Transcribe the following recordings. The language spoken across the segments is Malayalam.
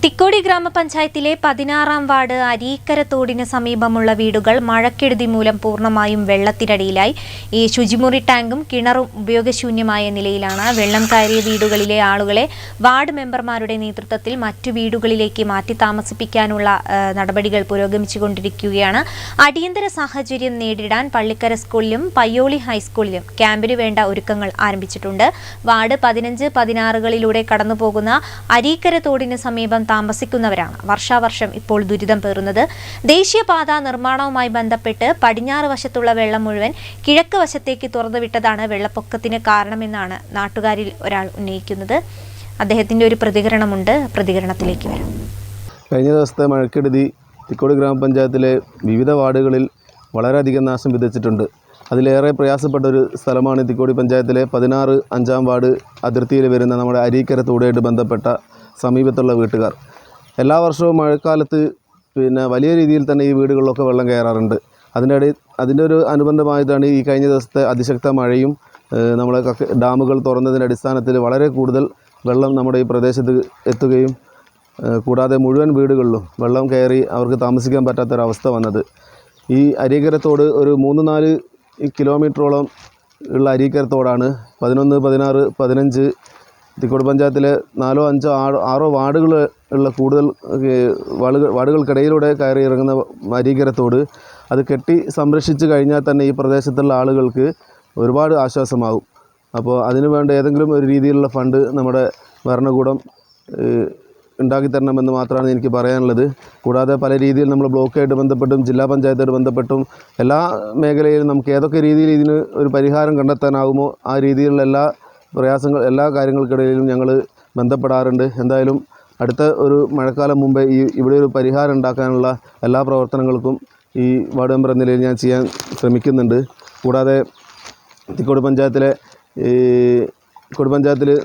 തിക്കോടി ഗ്രാമപഞ്ചായത്തിലെ 16-ാം വാർഡ് അരീക്കര തോടിന് സമീപമുള്ള വീടുകൾ മഴക്കെടുതി മൂലം പൂർണ്ണമായും വെള്ളത്തിനടിയിലായി. ഈ ശുചിമുറി ടാങ്കും കിണറും ഉപയോഗശൂന്യമായ നിലയിലാണ്. വെള്ളം കയറിയ വീടുകളിലെ ആളുകളെ വാർഡ് മെമ്പർമാരുടെ നേതൃത്വത്തിൽ മറ്റു വീടുകളിലേക്ക് മാറ്റി താമസിപ്പിക്കാനുള്ള നടപടികൾ പുരോഗമിച്ചുകൊണ്ടിരിക്കുകയാണ്. അടിയന്തര സാഹചര്യം നേരിടാൻ പള്ളിക്കര സ്കൂളിലും പയ്യോളി ഹൈസ്കൂളിലും ക്യാമ്പിന് വേണ്ട ഒരുക്കങ്ങൾ ആരംഭിച്ചിട്ടുണ്ട്. വാർഡ് 15-16കളിലൂടെ കടന്നുപോകുന്ന അരീക്കര തോടിന് സമീപം താമസിക്കുന്നവരാണ് വർഷാവർഷം ഇപ്പോൾ ദുരിതം പേറുന്നത്. ദേശീയപാത നിർമ്മാണവുമായി ബന്ധപ്പെട്ട് പടിഞ്ഞാറ് വശത്തുള്ള വെള്ളം മുഴുവൻ കിഴക്ക് വശത്തേക്ക് തുറന്നുവിട്ടതാണ് വെള്ളപ്പൊക്കത്തിന് കാരണമെന്നാണ് നാട്ടുകാരിൽ ഒരാൾ ഉന്നയിക്കുന്നത്. അദ്ദേഹത്തിന്റെ ഒരു പ്രതികരണമുണ്ട്, പ്രതികരണത്തിലേക്ക് വരാം. കഴിഞ്ഞ ദിവസത്തെ മഴക്കെടുതി തിക്കോടി ഗ്രാമപഞ്ചായത്തിലെ വിവിധ വാർഡുകളിൽ വളരെയധികം നാശം വിതച്ചിട്ടുണ്ട്. അതിലേറെ പ്രയാസപ്പെട്ട ഒരു സ്ഥലമാണ് തിക്കോടി പഞ്ചായത്തിലെ 16-5 വാർഡ് അതിർത്തിയിൽ വരുന്ന നമ്മുടെ അരീക്കര തോടുമായിട്ട് ബന്ധപ്പെട്ട സമീപത്തുള്ള വീട്ടുകാർ. എല്ലാ വർഷവും മഴക്കാലത്ത് വലിയ രീതിയിൽ തന്നെ ഈ വീടുകളിലൊക്കെ വെള്ളം കയറാറുണ്ട്. അതിൻ്റെ ഒരു അനുബന്ധമായിട്ടാണ് ഈ കഴിഞ്ഞ ദിവസത്തെ അതിശക്ത മഴയും നമ്മളെ ഡാമുകൾ തുറന്നതിൻ്റെ അടിസ്ഥാനത്തിൽ വളരെ കൂടുതൽ വെള്ളം നമ്മുടെ ഈ പ്രദേശത്ത് എത്തുകയും കൂടാതെ മുഴുവൻ വീടുകളിലും വെള്ളം കയറി അവർക്ക് താമസിക്കാൻ പറ്റാത്തൊരവസ്ഥ വന്നത്. ഈ അരീക്കര തോട് ഒരു 3-4 കിലോമീറ്ററോളം ഉള്ള അരീക്കര തോടാണ്. 11, 16, 15 തിക്കോടി പഞ്ചായത്തിലെ 4, 5, 6 വാർഡുകൾ ഉള്ള കൂടുതൽ വാർഡുകൾക്കിടയിലൂടെ കയറി ഇറങ്ങുന്ന അരീക്കര തോട്. അത് കെട്ടി സംരക്ഷിച്ച് കഴിഞ്ഞാൽ തന്നെ ഈ പ്രദേശത്തുള്ള ആളുകൾക്ക് ഒരുപാട് ആശ്വാസമാകും. അപ്പോൾ അതിനു വേണ്ട ഏതെങ്കിലും ഒരു രീതിയിലുള്ള ഫണ്ട് നമ്മുടെ ഭരണകൂടം ഉണ്ടാക്കി തരണമെന്ന് മാത്രമാണ് എനിക്ക് പറയാനുള്ളത്. കൂടാതെ പല രീതിയിൽ നമ്മൾ ബ്ലോക്കായിട്ട് ബന്ധപ്പെട്ടും ജില്ലാ പഞ്ചായത്തായിട്ട് ബന്ധപ്പെട്ടും എല്ലാ മേഖലയിലും നമുക്ക് ഏതൊക്കെ രീതിയിൽ ഇതിന് ഒരു പരിഹാരം കണ്ടെത്താനാകുമോ ആ രീതിയിലുള്ള എല്ലാ കാര്യങ്ങൾക്കിടയിലും ഞങ്ങൾ ബന്ധപ്പെടാറുണ്ട്. എന്തായാലും അടുത്ത ഒരു മഴക്കാലം മുമ്പേ ഇവിടെ ഒരു പരിഹാരം ഉണ്ടാക്കാനുള്ള എല്ലാ പ്രവർത്തനങ്ങൾക്കും ഈ വാർഡ് മെമ്പർ എന്ന നിലയിൽ ഞാൻ ചെയ്യാൻ ശ്രമിക്കുന്നുണ്ട്. കൂടാതെ തിക്കോടി പഞ്ചായത്തിൽ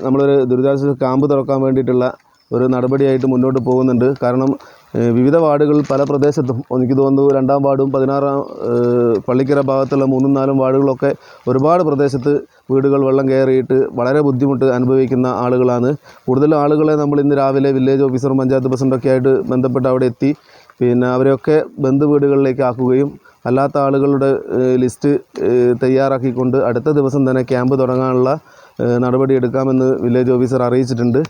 നമ്മളൊരു ദുരിതാശ്വാസ ക്യാമ്പ് തുറക്കാൻ വേണ്ടിയിട്ടുള്ള ഒരു നടപടിയായിട്ട് മുന്നോട്ട് പോകുന്നുണ്ട്. കാരണം വിവിധ വാർഡുകൾ പല പ്രദേശത്തും എനിക്ക് തോന്നുന്നു 2-ാം വാർഡും 16-ാം പള്ളിക്കര ഭാഗത്തുള്ള 3-4 വാർഡുകളൊക്കെ ഒരുപാട് പ്രദേശത്ത് വീടുകൾ വെള്ളം കയറിയിട്ട് വളരെ ബുദ്ധിമുട്ട് അനുഭവിക്കുന്ന ആളുകളാണ്. കൂടുതൽ ആളുകളെ നമ്മൾ ഇന്ന് രാവിലെ വില്ലേജ് ഓഫീസറും പഞ്ചായത്ത് പ്രസിഡൻ്റൊക്കെ ആയിട്ട് ബന്ധപ്പെട്ട് അവിടെ എത്തി അവരെയൊക്കെ ബന്ധു വീടുകളിലേക്ക് ആക്കുകയും അല്ലാത്ത ആളുകളുടെ ലിസ്റ്റ് തയ്യാറാക്കിക്കൊണ്ട് അടുത്ത ദിവസം തന്നെ ക്യാമ്പ് തുടങ്ങാനുള്ള നടപടി എടുക്കാമെന്ന് വില്ലേജ് ഓഫീസർ അറിയിച്ചിട്ടുണ്ട്.